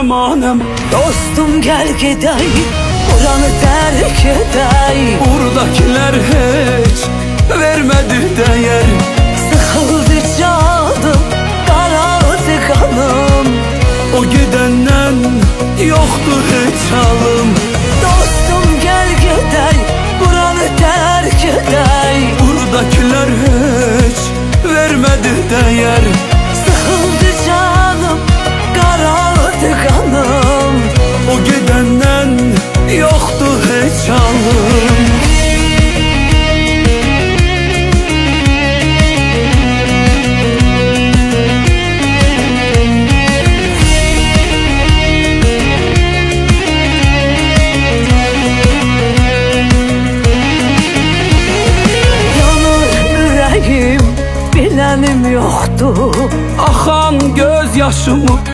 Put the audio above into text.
zəmanəm. Dostum gel gedey, buranı terk edey. Buradakilər heç vermədi dəyər. Sıxıldı canım, qaraldı qanım. O gedəndən yoxdur heç halım. Dostum gel gedey, buranı terk edey. Buradakilər heç vermədi dəyər. Sıxıldı canım, qaraldı qanım. O gedəndən yoxdur heç halım. Yanır ürəyim, bilənim yoxdur. Axan göz yaşımı